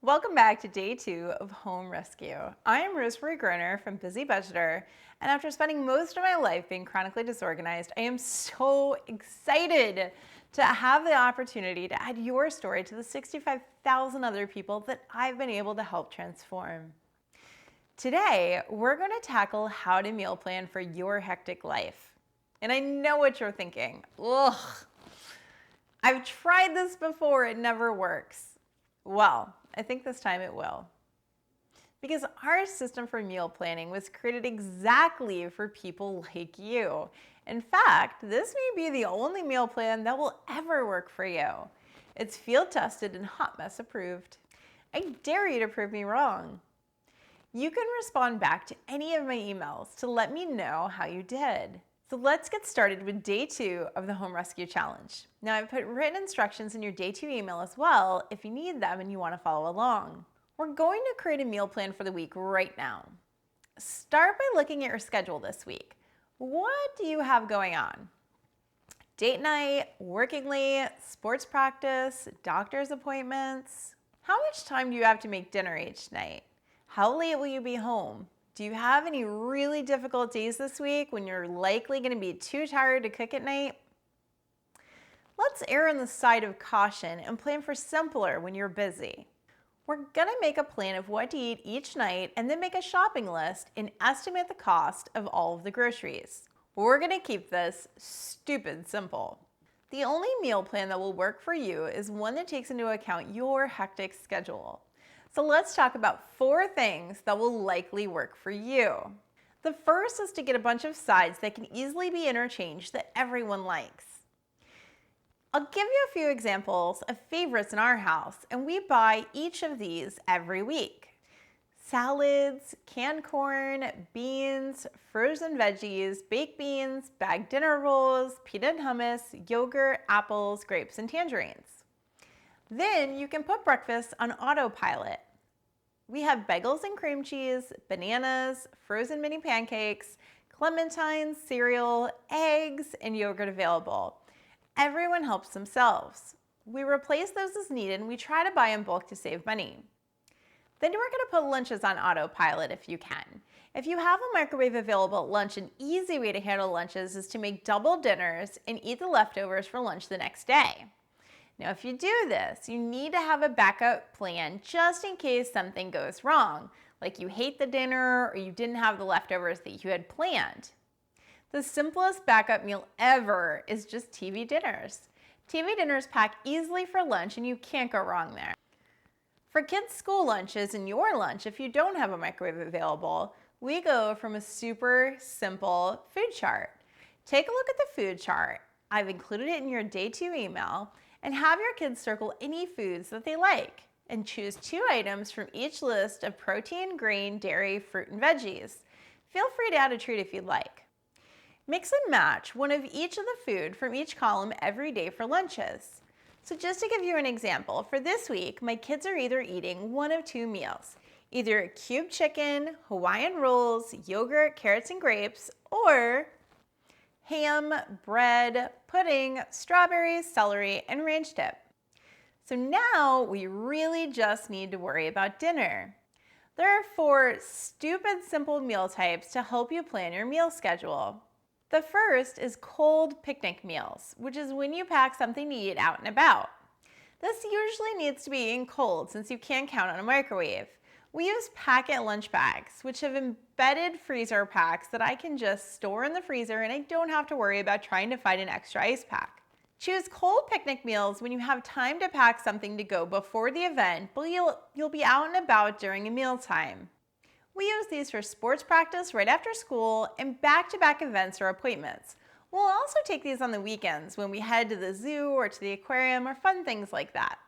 Welcome back to day 2 of Home Rescue. I am Rosemary Groner from Busy Budgeter, and after spending most of my life being chronically disorganized, I am so excited to have the opportunity to add your story to the 65,000 other people that I've been able to help transform. Today, we're going to tackle how to meal plan for your hectic life. And I know what you're thinking. Ugh, I've tried this before, it never works. Well, I think this time it will. Because our system for meal planning was created exactly for people like you. In fact, this may be the only meal plan that will ever work for you. It's field tested and hot mess approved. I dare you to prove me wrong. You can respond back to any of my emails to let me know how you did. So let's get started with day 2 of the Home Rescue Challenge. Now I've put written instructions in your day 2 email as well if you need them and you want to follow along. We're going to create a meal plan for the week right now. Start by looking at your schedule this week. What do you have going on? Date night, working late, sports practice, doctor's appointments? How much time do you have to make dinner each night? How late will you be home? Do you have any really difficult days this week when you're likely going to be too tired to cook at night? Let's err on the side of caution and plan for simpler when you're busy. We're going to make a plan of what to eat each night and then make a shopping list and estimate the cost of all of the groceries. We're going to keep this stupid simple. The only meal plan that will work for you is one that takes into account your hectic schedule. So let's talk about 4 things that will likely work for you. The first is to get a bunch of sides that can easily be interchanged that everyone likes. I'll give you a few examples of favorites in our house, and we buy each of these every week. Salads, canned corn, beans, frozen veggies, baked beans, bagged dinner rolls, peanut hummus, yogurt, apples, grapes, and tangerines. Then you can put breakfast on autopilot. We have bagels and cream cheese, bananas, frozen mini pancakes, clementines, cereal, eggs, and yogurt available. Everyone helps themselves. We replace those as needed and we try to buy in bulk to save money. Then we're going to put lunches on autopilot if you can. If you have a microwave available at lunch, an easy way to handle lunches is to make double dinners and eat the leftovers for lunch the next day. Now, if you do this, you need to have a backup plan just in case something goes wrong, like you hate the dinner or you didn't have the leftovers that you had planned. The simplest backup meal ever is just TV dinners. TV dinners pack easily for lunch and you can't go wrong there. For kids' school lunches and your lunch, if you don't have a microwave available, we go from a super simple food chart. Take a look at the food chart. I've included it in your day 2 email. And have your kids circle any foods that they like and choose 2 items from each list of protein, grain, dairy, fruit, and veggies. Feel free to add a treat if you'd like. Mix and match one of each of the food from each column every day for lunches. So just to give you an example, for this week, my kids are either eating one of 2 meals, either cubed chicken, Hawaiian rolls, yogurt, carrots, and grapes, or ham, bread, pudding, strawberries, celery, and ranch dip. So now we really just need to worry about dinner. There are 4 stupid simple meal types to help you plan your meal schedule. The first is cold picnic meals, which is when you pack something to eat out and about. This usually needs to be eaten cold since you can't count on a microwave. We use packet lunch bags, which have embedded freezer packs that I can just store in the freezer and I don't have to worry about trying to find an extra ice pack. Choose cold picnic meals when you have time to pack something to go before the event, but you'll be out and about during a mealtime. We use these for sports practice right after school and back-to-back events or appointments. We'll also take these on the weekends when we head to the zoo or to the aquarium or fun things like that.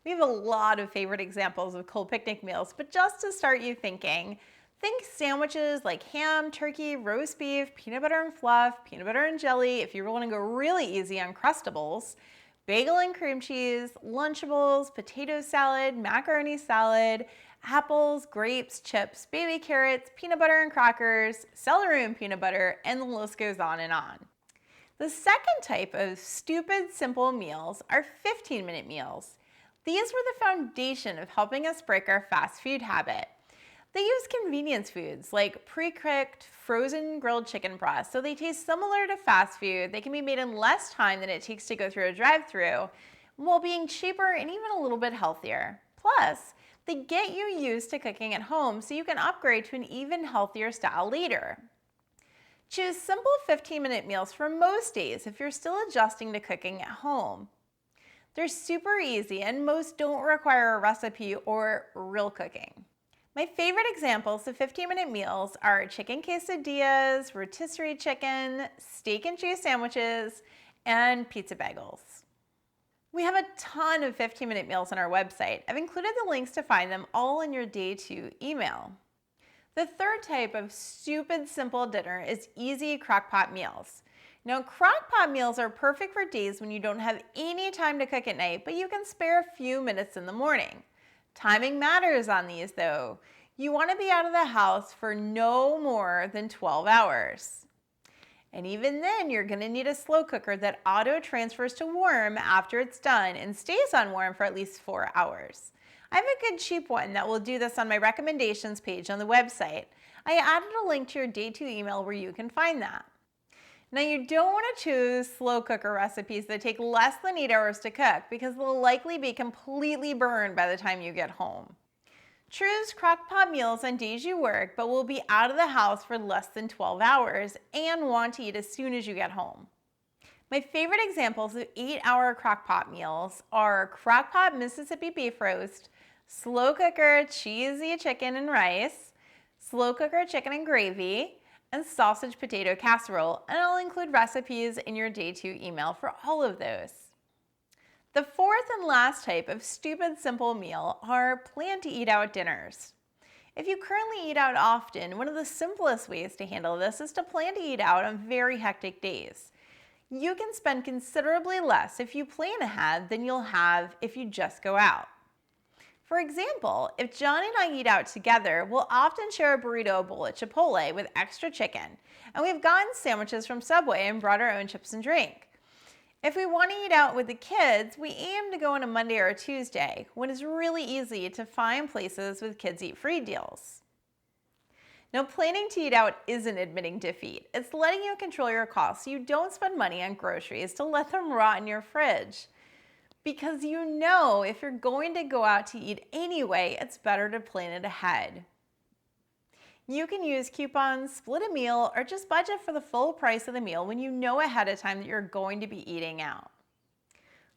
We have a lot of favorite examples of cold picnic meals, but just to start you thinking, think sandwiches like ham, turkey, roast beef, peanut butter and fluff, peanut butter and jelly if you want to go really easy on Crustables, bagel and cream cheese, Lunchables, potato salad, macaroni salad, apples, grapes, chips, baby carrots, peanut butter and crackers, celery and peanut butter, and the list goes on and on. The second type of stupid simple meals are 15-minute meals. These were the foundation of helping us break our fast food habit. They use convenience foods like pre-cooked, frozen grilled chicken breasts, so they taste similar to fast food. They can be made in less time than it takes to go through a drive-thru, while being cheaper and even a little bit healthier. Plus, they get you used to cooking at home so you can upgrade to an even healthier style later. Choose simple 15-minute meals for most days if you're still adjusting to cooking at home. They're super easy and most don't require a recipe or real cooking. My favorite examples of 15-minute meals are chicken quesadillas, rotisserie chicken, steak and cheese sandwiches, and pizza bagels. We have a ton of 15-minute meals on our website. I've included the links to find them all in your day 2 email. The third type of stupid simple dinner is easy crock-pot meals. Now, crock-pot meals are perfect for days when you don't have any time to cook at night, but you can spare a few minutes in the morning. Timing matters on these though. You want to be out of the house for no more than 12 hours. And even then, you're going to need a slow cooker that auto transfers to warm after it's done and stays on warm for at least 4 hours. I have a good cheap one that will do this on my recommendations page on the website. I added a link to your day 2 email where you can find that. Now, you don't want to choose slow cooker recipes that take less than 8 hours to cook because they'll likely be completely burned by the time you get home. Choose crock-pot meals on days you work but will be out of the house for less than 12 hours and want to eat as soon as you get home. My favorite examples of 8-hour crock-pot meals are crock-pot Mississippi beef roast, slow cooker cheesy chicken and rice, slow cooker chicken and gravy, and sausage potato casserole, and I'll include recipes in your day 2 email for all of those. The fourth and last type of stupid simple meal are plan to eat out dinners. If you currently eat out often, one of the simplest ways to handle this is to plan to eat out on very hectic days. You can spend considerably less if you plan ahead than you'll have if you just go out. For example, if John and I eat out together, we'll often share a burrito bowl at Chipotle with extra chicken, and we've gotten sandwiches from Subway and brought our own chips and drink. If we want to eat out with the kids, we aim to go on a Monday or a Tuesday, when it's really easy to find places with kids eat free deals. Now, planning to eat out isn't admitting defeat. It's letting you control your costs so you don't spend money on groceries to let them rot in your fridge. Because you know if you're going to go out to eat anyway, it's better to plan it ahead. You can use coupons, split a meal, or just budget for the full price of the meal when you know ahead of time that you're going to be eating out.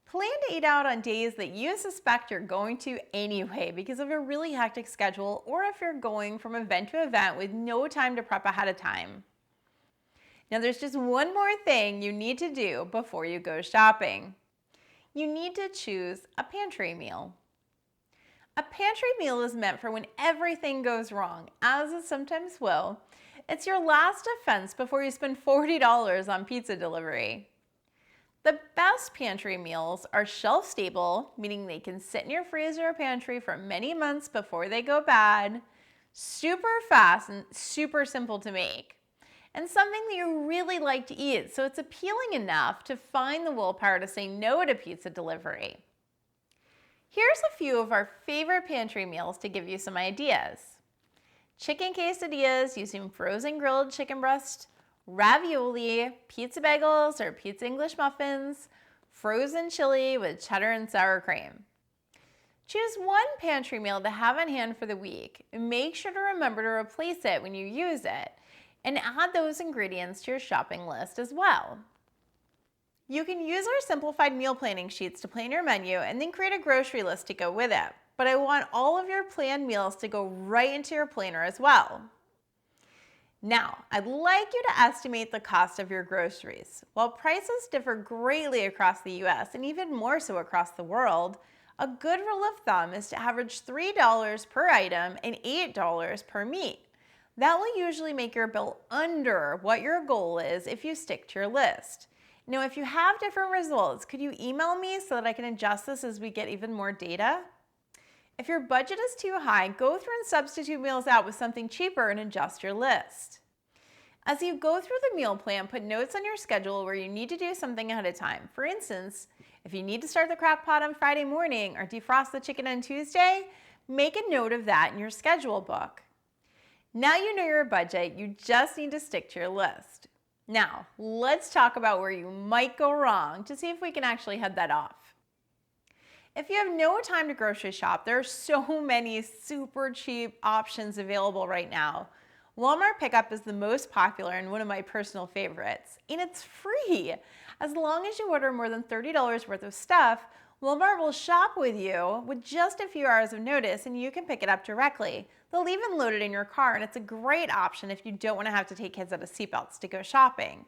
Plan to eat out on days that you suspect you're going to anyway because of a really hectic schedule or if you're going from event to event with no time to prep ahead of time. Now, there's just one more thing you need to do before you go shopping. You need to choose a pantry meal. A pantry meal is meant for when everything goes wrong, as it sometimes will. It's your last defense before you spend $40 on pizza delivery. The best pantry meals are shelf-stable, meaning they can sit in your freezer or pantry for many months before they go bad, super fast and super simple to make, and something that you really like to eat, so it's appealing enough to find the willpower to say no to pizza delivery. Here's a few of our favorite pantry meals to give you some ideas. Chicken quesadillas using frozen grilled chicken breast, ravioli, pizza bagels or pizza English muffins, frozen chili with cheddar and sour cream. Choose one pantry meal to have on hand for the week and make sure to remember to replace it when you use it, and add those ingredients to your shopping list as well. You can use our simplified meal planning sheets to plan your menu and then create a grocery list to go with it, but I want all of your planned meals to go right into your planner as well. Now, I'd like you to estimate the cost of your groceries. While prices differ greatly across the US and even more so across the world, a good rule of thumb is to average $3 per item and $8 per meat. That will usually make your bill under what your goal is if you stick to your list. Now, if you have different results, could you email me so that I can adjust this as we get even more data? If your budget is too high, go through and substitute meals out with something cheaper and adjust your list. As you go through the meal plan, put notes on your schedule where you need to do something ahead of time. For instance, If you need to start the crock pot on Friday morning or defrost the chicken on Tuesday, make a note of that in your schedule book. Now you know your budget, you just need to stick to your list. Now, let's talk about where you might go wrong to see if we can actually head that off. If you have no time to grocery shop, there are so many super cheap options available right now. Walmart Pickup is the most popular and one of my personal favorites, and it's free. As long as you order more than $30 worth of stuff, Walmart will shop with you with just a few hours of notice and you can pick it up directly. They'll even load it in your car, and it's a great option if you don't want to have to take kids out of seatbelts to go shopping.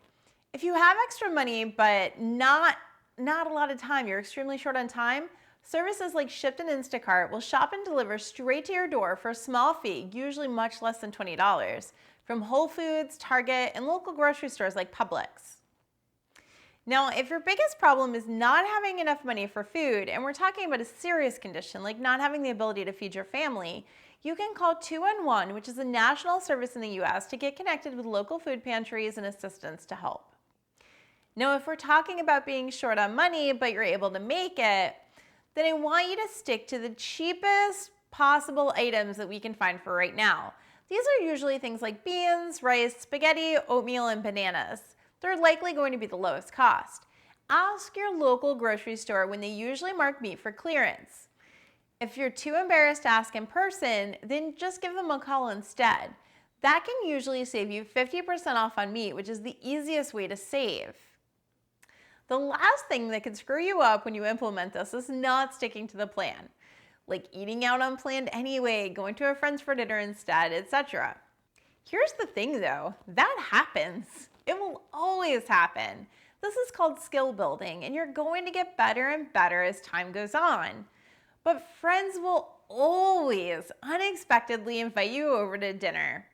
If you have extra money but not a lot of time, you're extremely short on time, services like Shipt and Instacart will shop and deliver straight to your door for a small fee, usually much less than $20, from Whole Foods, Target, and local grocery stores like Publix. Now, if your biggest problem is not having enough money for food, and we're talking about a serious condition like not having the ability to feed your family, you can call 211, which is a national service in the US, to get connected with local food pantries and assistance to help. Now, if we're talking about being short on money, but you're able to make it, then I want you to stick to the cheapest possible items that we can find for right now. These are usually things like beans, rice, spaghetti, oatmeal, and bananas. They're likely going to be the lowest cost. Ask your local grocery store when they usually mark meat for clearance. If you're too embarrassed to ask in person, then just give them a call instead. That can usually save you 50% off on meat, which is the easiest way to save. The last thing that can screw you up when you implement this is not sticking to the plan, like eating out unplanned anyway, going to a friend's for dinner instead, etc. Here's the thing though, that happens. It will always happen. This is called skill building, and you're going to get better and better as time goes on. But friends will always unexpectedly invite you over to dinner.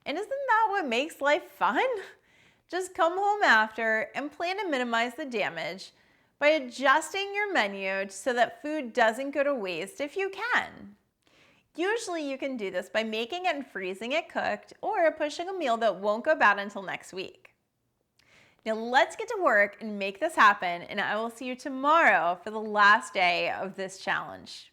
And isn't that what makes life fun? Just come home after and plan to minimize the damage by adjusting your menu so that food doesn't go to waste if you can. Usually you can do this by making it and freezing it cooked, or pushing a meal that won't go bad until next week. Now let's get to work and make this happen, and I will see you tomorrow for the last day of this challenge.